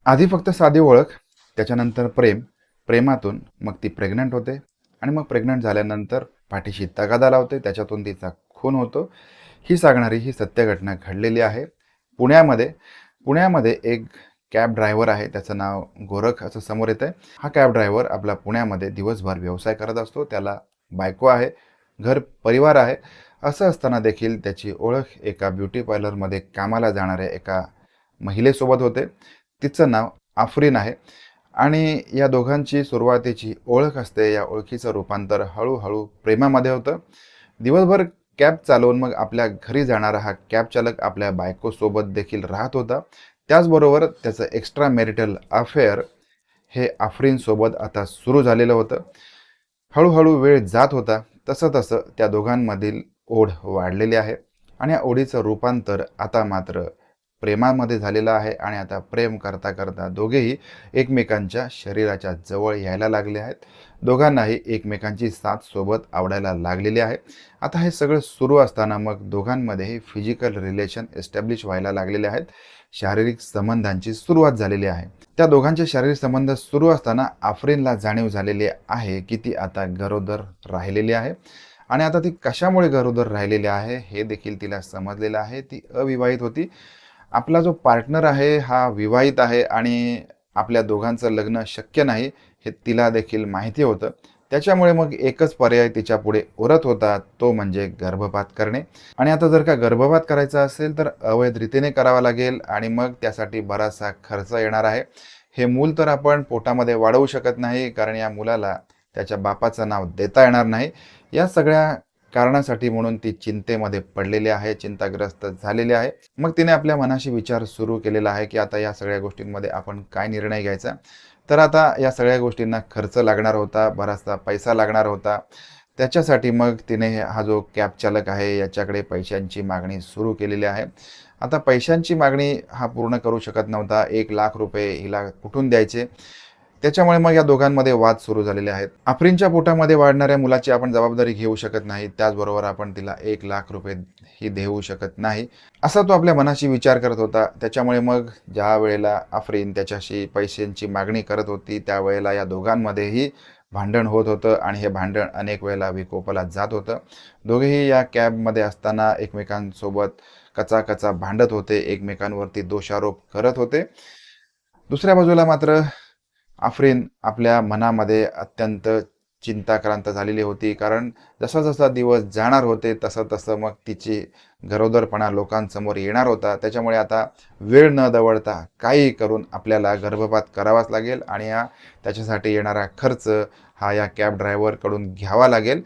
आधी फक्त साधी ओळख, त्याच्यानंतर प्रेम, प्रेमातून मग ती प्रेग्नंट होते आणि मग प्रेग्नंट झाल्यानंतर पाठीशी तगादा लावते, त्याच्यातून तिचा खून होतो. ही सांगणारी ही सत्य घटना घडलेली आहे. पुण्यामध्ये पुण्यामध्ये एक कॅब ड्रायव्हर आहे, त्याचं नाव गोरख असं समोर येतं आहे. हा कॅब ड्रायव्हर आपला पुण्यामध्ये दिवसभर व्यवसाय करत असतो. त्याला बायको आहे, घर परिवार आहे. असं असताना देखील त्याची ओळख एका ब्युटी पार्लरमध्ये कामाला जाणाऱ्या एका महिलेसोबत होते. तिचं नाव आफरीन आहे आणि या दोघांची सुरुवातीची ओळख असते. या ओळखीचं रूपांतर हळूहळू प्रेमामध्ये होतं. दिवसभर कॅब चालवून मग आपल्या घरी जाणारा हा कॅब चालक आपल्या बायकोसोबत देखील राहत होता. त्याचबरोबर त्याचं एक्स्ट्रा मॅरिटल अफेअर हे आफरीनसोबत आता सुरू झालेलं होतं. हळूहळू वेळ जात होता, तसं तसं त्या दोघांमधील ओढ वाढलेली आहे आणि या ओढीचं रूपांतर आता मात्र प्रेमामध्ये झालेलं आहे आणि आता प्रेम करता करता दोघेही एकमेकांच्या शरीराच्या जवळ यायला लागले आहेत. दोघांनाही एकमेकांची साथ सोबत आवडायला लागलेली आहे. आता हे सगळं सुरू असताना मग दोघांमध्येही फिजिकल रिलेशन एस्टॅब्लिश व्हायला लागलेले आहेत. शारीरिक संबंधांची सुरुवात झालेली आहे. त्या दोघांचे शारीरिक संबंध सुरू असताना आफरीनला जाणीव झालेली आहे की ती आता गरोदर राहिलेली आहे आणि आता ती कशामुळे गरोदर राहिलेली आहे हे देखील तिला समजलेलं आहे. ती अविवाहित होती. आपला जो पार्टनर आहे हा विवाहित आहे आणि आपल्या दोघांचं लग्न शक्य नाही हे तिला देखील माहिती होतं. त्याच्यामुळे मग एकच पर्याय तिच्या पुढे उरत होता, तो म्हणजे गर्भपात करणे. आणि आता जर का गर्भपात करायचा असेल तर अवैध रीतीने करावा लागेल आणि मग त्यासाठी बराचसा खर्च येणार आहे. हे मूल तर आपण पोटामध्ये वाढवू शकत नाही, कारण या मुलाला त्याच्या बापाचं नाव देता येणार नाही. या सगळ्या कारणासाठी म्हणून ती चिंतेमध्ये पडलेली आहे, चिंताग्रस्त झालेली आहे. मग तिने आपल्या मनाशी विचार सुरू केलेला आहे की आता या सगळ्या गोष्टींमध्ये आपण काय निर्णय घ्यायचा. तर आता या सगळ्या गोष्टींना खर्च लागणार होता, बराचसा पैसा लागणार होता. त्याच्यासाठी मग तिने हा जो कॅब चालक आहे याच्याकडे पैशांची मागणी सुरू केलेली आहे. आता पैशांची मागणी हा पूर्ण करू शकत नव्हता. 1,00,000 रुपये हिला कुठून द्यायचे? त्याच्यामुळे मग या दोघांमध्ये वाद सुरू झालेले आहेत. आफरीनच्या पोटामध्ये वाढणाऱ्या मुलाची आपण जबाबदारी घेऊ शकत नाही, त्याचबरोबर आपण तिला 1,00,000 रुपये ही देऊ शकत नाही, असा तो आपल्या मनाशी विचार करत होता. त्याच्यामुळे मग ज्या वेळेला आफरीन त्याच्याशी पैशांची मागणी करत होती त्यावेळेला या दोघांमध्येही भांडण होत होतं आणि हे भांडण अनेक वेळेला विकोपाला जात होतं. दोघेही या कॅबमध्ये असताना एकमेकांसोबत कचाकचा भांडत होते, एकमेकांवरती दोषारोप करत होते. दुसऱ्या बाजूला मात्र आफरीन आपल्या मनामध्ये अत्यंत चिंताक्रांत झालेली होती, कारण जसा जसा दिवस जाणार होते तसं तसं मग तिची गरोदरपणा लोकांसमोर येणार होता. त्याच्यामुळे आता वेळ न दवडता काही करून आपल्याला गर्भपात करावाच लागेल आणि त्याच्यासाठी येणारा खर्च हा या कॅब ड्रायव्हरकडून घ्यावा लागेल.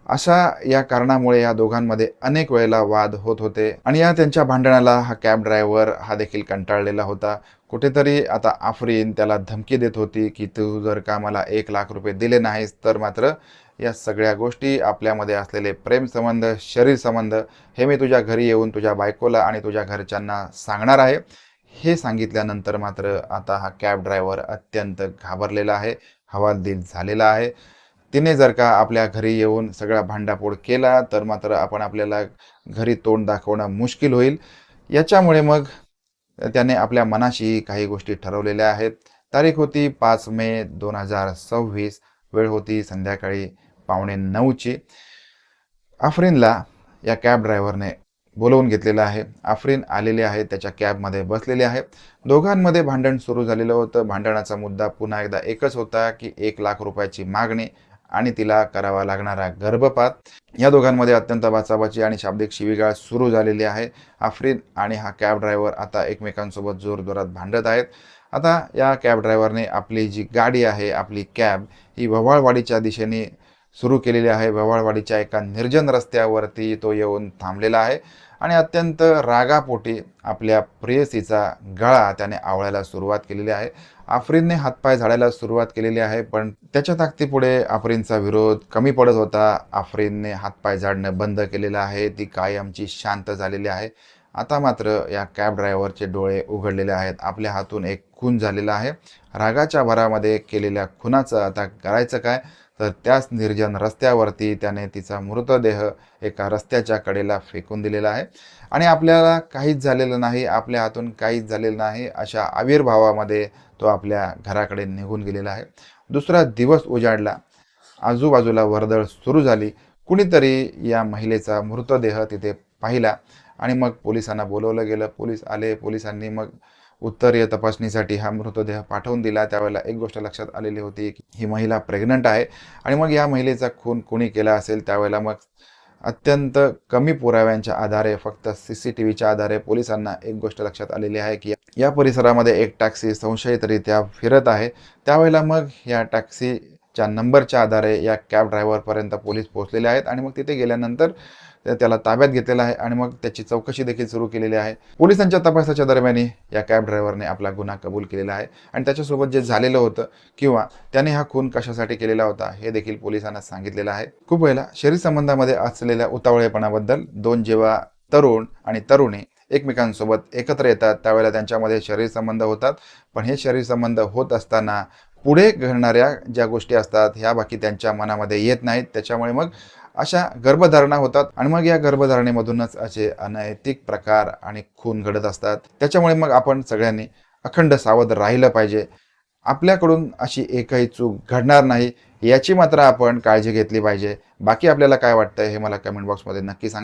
अशा या कारणामुळे या दोघांमध्ये अनेक वेळेला वाद होत होते आणि या त्यांच्या भांडणाला हा कॅब ड्रायव्हर हा देखील कंटाळलेला होता. कुठेतरी आता आफरीन त्याला धमकी देत होती की तू जर का मला 1,00,000 रुपये दिले नाहीस तर मात्र या सगळ्या गोष्टी, आपल्यामध्ये असलेले प्रेमसंबंध, शरीर संबंध हे मी तुझ्या घरी येऊन तुझ्या बायकोला आणि तुझ्या घरच्यांना सांगणार आहे. हे सांगितल्यानंतर मात्र आता हा कॅब ड्रायव्हर अत्यंत घाबरलेला आहे, हवालदिल झालेला आहे. तिने जर का आपल्या घरी येऊन सगळा भांडाफोड केला तर मात्र आपल्याला घरी तोंड दाखवणं मुश्किल होईल. याच्यामुळे मग त्याने आपल्या मनाशी काही गोष्टी ठरवलेल्या आहेत. तारीख होती 5 मे 2026, वेळ होती संध्याकाळी 8:45ची. आफरीनला या कॅब ड्रायव्हरने बोलवून घेतलेलं आहे. आफरीन आलेली आहे, त्याच्या कॅबमध्ये बसलेली आहे. दोघांमध्ये भांडण सुरू झालेलं होतं. भांडणाचा मुद्दा पुन्हा एकदा एकच होता की 1,00,000 रुपयाची मागणी आणि तिला करावा लागणारा गर्भपात. या दोघांमध्ये अत्यंत बाचाबाची आणि शाब्दिक शिवीगाळ सुरू झालेली आहे. आफरीन आणि हा कॅब ड्रायव्हर आता एकमेकांसोबत जोरजोरात भांडत आहेत. आता या कॅब ड्रायव्हरने आपली जी गाडी आहे, आपली कॅब ही वव्हाळवाडीच्या दिशेने सुरू केलेली आहे. वव्हाळवाडीच्या एका निर्जन रस्त्यावरती तो येऊन थांबलेला आहे आणि अत्यंत रागापोटी आपल्या प्रेयसीचा गळा त्याने आवळायला सुरुवात केलेली आहे. आफरीनने हातपाय झाडायला सुरुवात केलेली आहे, पण त्याच्या ताकदीपुढे आफरीनचा विरोध कमी पडत होता. आफरीनने हातपाय झाडणं बंद केलेलं आहे. ती कायमची शांत झालेली आहे. आता मात्र या कॅब ड्रायव्हरचे डोळे उघडलेले आहेत. आपल्या हातून एक खून झालेला आहे. रागाच्या भरामध्ये केलेल्या खुनाचं आता करायचं काय? तर त्याच निर्जन रस्त्यावरती त्याने तिचा मृतदेह एका रस्त्याच्या कडेला फेकून दिलेला आहे आणि आपल्याला काहीच झालेलं नाही, आपल्या हातून काहीच झालेलं नाही अशा आविर्भावामध्ये तो आपल्या घराकडे निघून गेलेला आहे. दुसरा दिवस उजाडला, आजूबाजूला वर्दळ सुरू झाली. कुणीतरी या महिलेचा मृतदेह तिथे पाहिला आणि मग पोलिसांना बोलवलं गेलं. पोलीस आले. पोलिसांनी मग उत्तरीय तपासणीसाठी हा मृतदेह पाठवून दिला. त्यावेळेला एक गोष्ट लक्षात आलेली होती की ही महिला प्रेग्नंट आहे आणि मग या महिलेचा खून कोणी केला असेल. त्यावेळेला मग अत्यंत कमी पुराव्यांच्या आधारे, फक्त CCTVच्या आधारे पोलिसांना एक गोष्ट लक्षात आलेली आहे की या परिसरामध्ये एक टॅक्सी संशयितरित्या फिरत आहे. त्यावेळेला मग या टॅक्सीच्या नंबरच्या आधारे या कॅब ड्रायव्हरपर्यंत पोलीस पोहोचलेले आहेत आणि मग तिथे गेल्यानंतर त्याला ताब्यात घेतलेला आहे आणि मग त्याची चौकशी देखील सुरू केलेली आहे. पोलिसांच्या तपासाच्या दरम्यान या कॅब ड्रायव्हरने आपला गुन्हा कबूल केलेला आहे आणि त्याच्यासोबत जे झालेलं होतं किंवा त्याने हा खून कशासाठी केलेला होता हे देखील पोलिसांना सांगितलेलं आहे. खूप वेळेला शरीर संबंधामध्ये असलेल्या उतावळेपणाबद्दल दोन जेव्हा तरुण आणि तरुणी एकमेकांसोबत एकत्र येतात त्यावेळेला त्यांच्यामध्ये शरीर संबंध होतात, पण हे शरीर संबंध होत असताना पुढे घडणाऱ्या ज्या गोष्टी असतात ह्या बाकी त्यांच्या मनामध्ये येत नाहीत. त्याच्यामुळे मग अशा गर्भधारणा होतात आणि मग या गर्भधारणेमधूनच असे अनैतिक प्रकार आणि खून घडत असतात. त्याच्यामुळे मग आपण सगळ्यांनी अखंड सावध राहिलं पाहिजे. आपल्याकडून अशी एकही चूक घडणार नाही याची मात्र आपण काळजी घेतली पाहिजे. बाकी आपल्याला काय वाटतंय हे मला कमेंट बॉक्समध्ये नक्की सांगा.